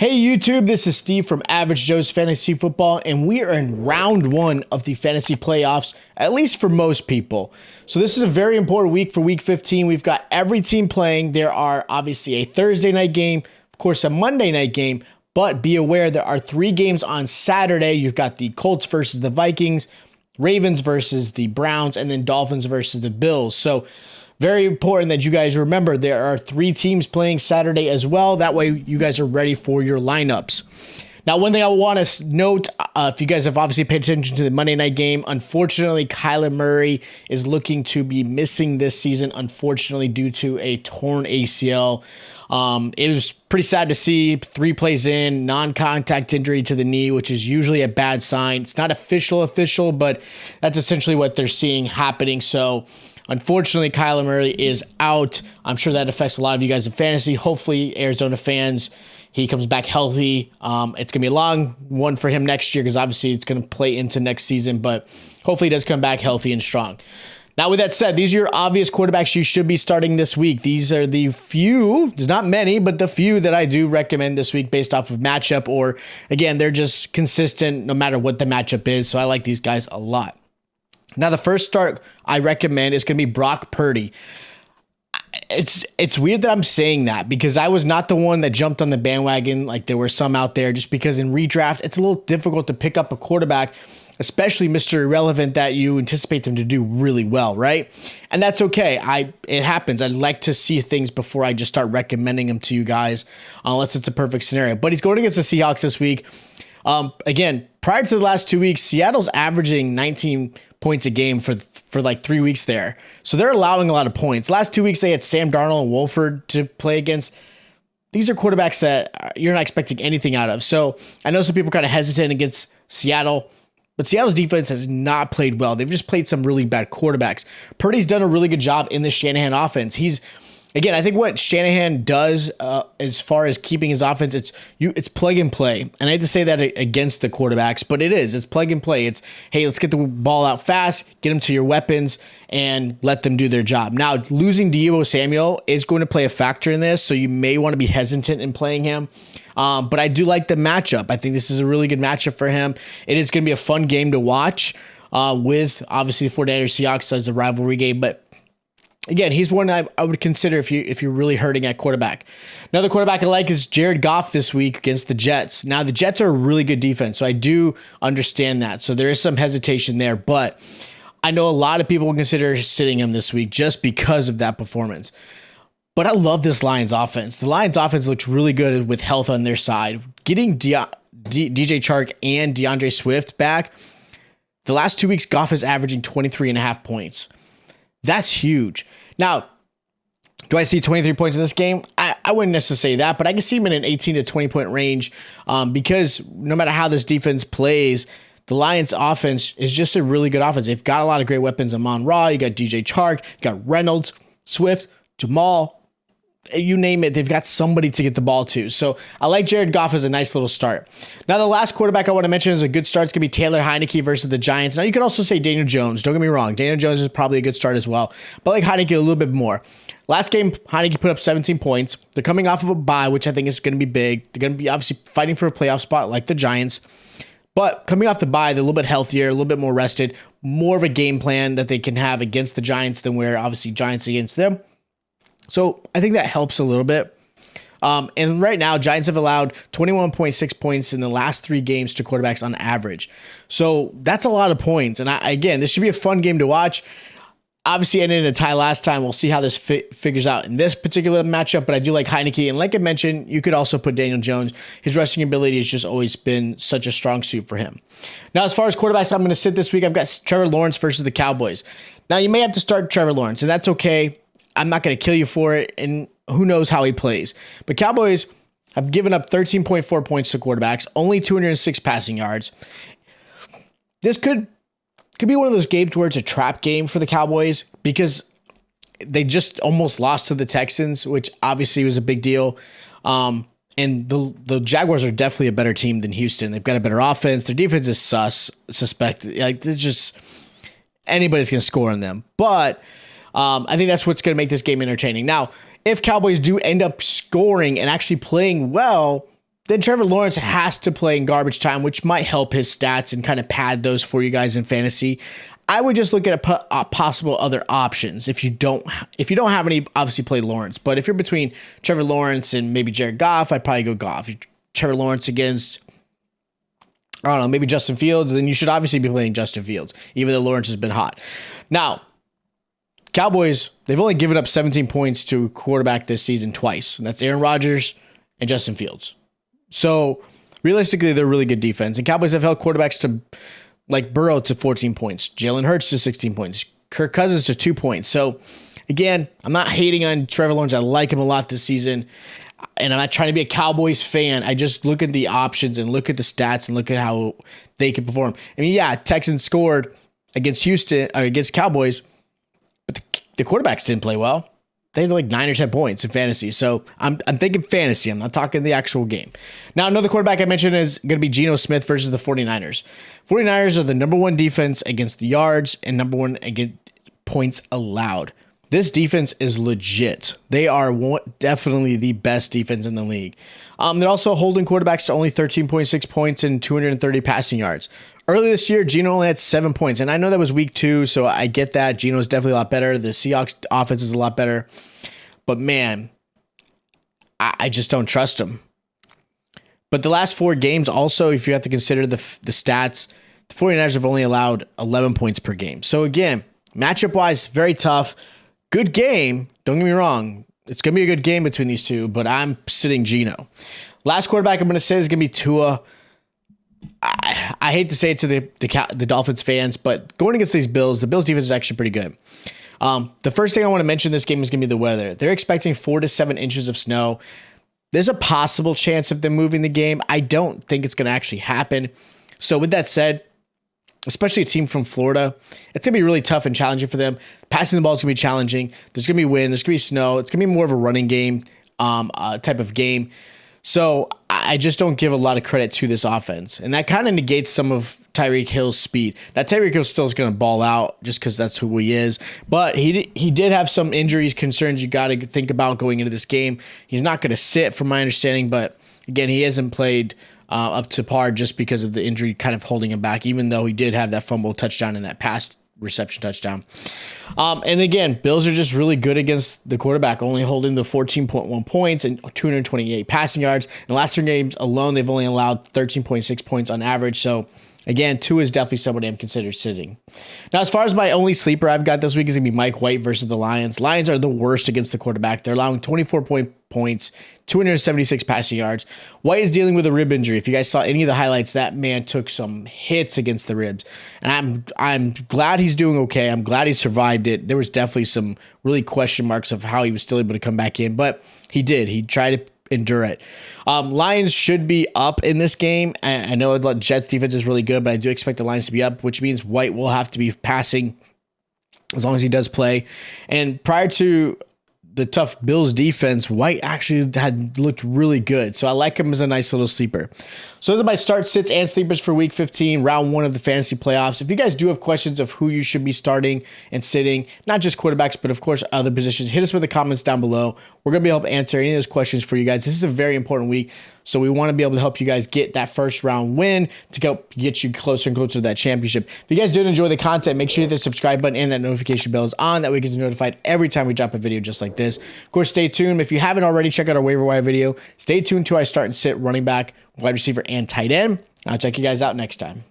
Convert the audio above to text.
Hey YouTube, this is Steve from Average Joe's Fantasy Football, and we are in round one of the fantasy playoffs, at least for most people. So this is a very important week for week 15. We've got every team playing. There are obviously a Thursday night game, of course a Monday night game, but be aware there are 3 games on Saturday. You've got the Colts versus the Vikings, Ravens versus the Browns, and then Dolphins versus the Bills. So very important that you guys remember there are 3 teams playing Saturday as well. That way you guys are ready for your lineups. Now, one thing I want to note, if you guys have obviously paid attention to the Monday night game, unfortunately, Kyler Murray is looking to be missing this season, unfortunately, due to a torn ACL. It was pretty sad to see 3 plays in, non-contact injury to the knee, which is usually a bad sign. It's not official, but that's essentially what they're seeing happening. So unfortunately, Kyler Murray is out. I'm sure that affects a lot of you guys in fantasy. Hopefully, Arizona fans, he comes back healthy. It's going to be a long one for him next year because obviously it's going to play into next season, but hopefully he does come back healthy and strong. Now, with that said, these are your obvious quarterbacks you should be starting this week. These are the few, there's not many, but the few that I do recommend this week based off of matchup, or again, they're just consistent no matter what the matchup is. So I like these guys a lot. Now, the first start I recommend is going to be Brock Purdy. It's weird that I'm saying that because I was not the one that jumped on the bandwagon like there were some out there, just because in redraft, it's a little difficult to pick up a quarterback, especially Mr. Irrelevant, that you anticipate them to do really well, right? And that's okay. It happens. I'd like to see things before I just start recommending them to you guys, unless it's a perfect scenario. But he's going against the Seahawks this week. Again, prior to the last 2 weeks, Seattle's averaging 19 points a game for like 3 weeks there. So they're allowing a lot of points. Last 2 weeks, they had Sam Darnold and Wolford to play against. These are quarterbacks that you're not expecting anything out of. So I know some people are kind of hesitant against Seattle, but Seattle's defense has not played well. They've just played some really bad quarterbacks. Purdy's done a really good job in the Shanahan offense. Again, I think what Shanahan does as far as keeping his offense, it's plug and play. And I hate to say that against the quarterbacks, but it is. It's plug and play. It's, hey, let's get the ball out fast, get them to your weapons, and let them do their job. Now, losing Deebo Samuel is going to play a factor in this, so you may want to be hesitant in playing him. But I do like the matchup. I think this is a really good matchup for him. It is going to be a fun game to watch with, obviously, the 49ers Seahawks as a rivalry game, but again, he's one I would consider if you're really hurting at quarterback. Another quarterback I like is Jared Goff this week against the Jets. Now, the Jets are a really good defense, so I do understand that. So there is some hesitation there, but I know a lot of people will consider sitting him this week just because of that performance. But I love this Lions offense. The Lions offense looks really good with health on their side. Getting DJ Chark and DeAndre Swift back, the last 2 weeks, Goff is averaging 23.5 points. That's huge. Now, do I see 23 points in this game? I wouldn't necessarily say that, but I can see him in an 18 to 20 point range because no matter how this defense plays, the Lions offense is just a really good offense. They've got a lot of great weapons. Amon-Ra, you got DJ Chark, you got Reynolds, Swift, Jamal, you name it, they've got somebody to get the ball to. So I like Jared Goff as a nice little start. Now, the last quarterback I want to mention is a good start. It's going to be Taylor Heineke versus the Giants. Now, you can also say Daniel Jones. Don't get me wrong. Daniel Jones is probably a good start as well. But I like Heineke a little bit more. Last game, Heineke put up 17 points. They're coming off of a bye, which I think is going to be big. They're going to be obviously fighting for a playoff spot like the Giants. But coming off the bye, they're a little bit healthier, a little bit more rested, more of a game plan that they can have against the Giants than where obviously Giants against them. So I think that helps a little bit. And right now, Giants have allowed 21.6 points in the last 3 games to quarterbacks on average. So that's a lot of points. And again, this should be a fun game to watch. Obviously, ended in a tie last time. We'll see how this figures out in this particular matchup. But I do like Heineke. And like I mentioned, you could also put Daniel Jones. His rushing ability has just always been such a strong suit for him. Now, as far as quarterbacks I'm going to sit this week, I've got Trevor Lawrence versus the Cowboys. Now, you may have to start Trevor Lawrence, and that's okay. I'm not going to kill you for it, and who knows how he plays. But Cowboys have given up 13.4 points to quarterbacks, only 206 passing yards. This could be one of those games where it's a trap game for the Cowboys because they just almost lost to the Texans, which obviously was a big deal. And the Jaguars are definitely a better team than Houston. They've got a better offense. Their defense is suspect. Like, it's just anybody's going to score on them. But I think that's what's going to make this game entertaining. Now, if Cowboys do end up scoring and actually playing well, then Trevor Lawrence has to play in garbage time, which might help his stats and kind of pad those for you guys in fantasy. I would just look at possible other options. If you don't have any, obviously play Lawrence. But if you're between Trevor Lawrence and maybe Jared Goff, I'd probably go Goff. Trevor Lawrence against, I don't know, maybe Justin Fields, then you should obviously be playing Justin Fields, even though Lawrence has been hot. Now, Cowboys, they've only given up 17 points to a quarterback this season twice, and that's Aaron Rodgers and Justin Fields. So, realistically, they're a really good defense. And Cowboys have held quarterbacks to, like Burrow to 14 points, Jalen Hurts to 16 points, Kirk Cousins to 2 points. So, again, I'm not hating on Trevor Lawrence. I like him a lot this season. And I'm not trying to be a Cowboys fan. I just look at the options and look at the stats and look at how they can perform. I mean, yeah, Texans scored against Houston or against Cowboys, but the quarterbacks didn't play well. They had like 9 or 10 points in fantasy. So I'm thinking fantasy. I'm not talking the actual game. Now, another quarterback I mentioned is going to be Geno Smith versus the 49ers. 49ers are the number 1 defense against the yards and number 1 against points allowed. This defense is legit. They are definitely the best defense in the league. They're also holding quarterbacks to only 13.6 points and 230 passing yards. Early this year, Geno only had 7 points, and I know that was week 2, so I get that. Geno's definitely a lot better. The Seahawks offense is a lot better. But man, I just don't trust him. But the last 4 games also, if you have to consider the stats, the 49ers have only allowed 11 points per game. So again, matchup-wise, very tough. Good game. Don't get me wrong. It's going to be a good game between these two, but I'm sitting Geno. Last quarterback I'm going to say is going to be Tua. I hate to say it to the Dolphins fans, but going against these Bills, the Bills defense is actually pretty good. The first thing I want to mention in this game is going to be the weather. They're expecting 4 to 7 inches of snow. There's a possible chance of them moving the game. I don't think it's going to actually happen. So with that said, especially a team from Florida, it's going to be really tough and challenging for them. Passing the ball is going to be challenging. There's going to be wind. There's going to be snow. It's going to be more of a running game type of game. So I just don't give a lot of credit to this offense. And that kind of negates some of Tyreek Hill's speed. Now, Tyreek Hill still is going to ball out just because that's who he is. But he did have some injuries, concerns you got to think about going into this game. He's not going to sit, from my understanding. But, again, he hasn't played up to par just because of the injury kind of holding him back, even though he did have that fumble touchdown and that pass reception touchdown. And again, Bills are just really good against the quarterback, only holding the 14.1 points and 228 passing yards. In the last 3 games alone, they've only allowed 13.6 points on average. So again, Tua is definitely somebody I'm considering sitting. Now, as far as my only sleeper I've got this week is going to be Mike White versus the Lions. Lions are the worst against the quarterback. They're allowing 24 points, 276 passing yards. White is dealing with a rib injury. If you guys saw any of the highlights, that man took some hits against the ribs. And I'm glad he's doing okay. I'm glad he survived it. There was definitely some really question marks of how he was still able to come back in, but he did. He tried to endure it. Lions should be up in this game. I know the Jets defense is really good, but I do expect the Lions to be up, which means White will have to be passing as long as he does play. And prior to the tough Bills defense, White actually had looked really good. So I like him as a nice little sleeper. So those are my start, sits, and sleepers for week 15, round 1 of the fantasy playoffs. If you guys do have questions of who you should be starting and sitting, not just quarterbacks, but of course other positions, hit us with the comments down below. We're going to be able to answer any of those questions for you guys. This is a very important week. So we want to be able to help you guys get that first round win to help get you closer and closer to that championship. If you guys did enjoy the content, make sure you hit the subscribe button and that notification bell is on. That way you get notified every time we drop a video just like this. Of course, stay tuned. If you haven't already, check out our waiver wire video. Stay tuned till I start and sit running back, wide receiver, and tight end. I'll check you guys out next time.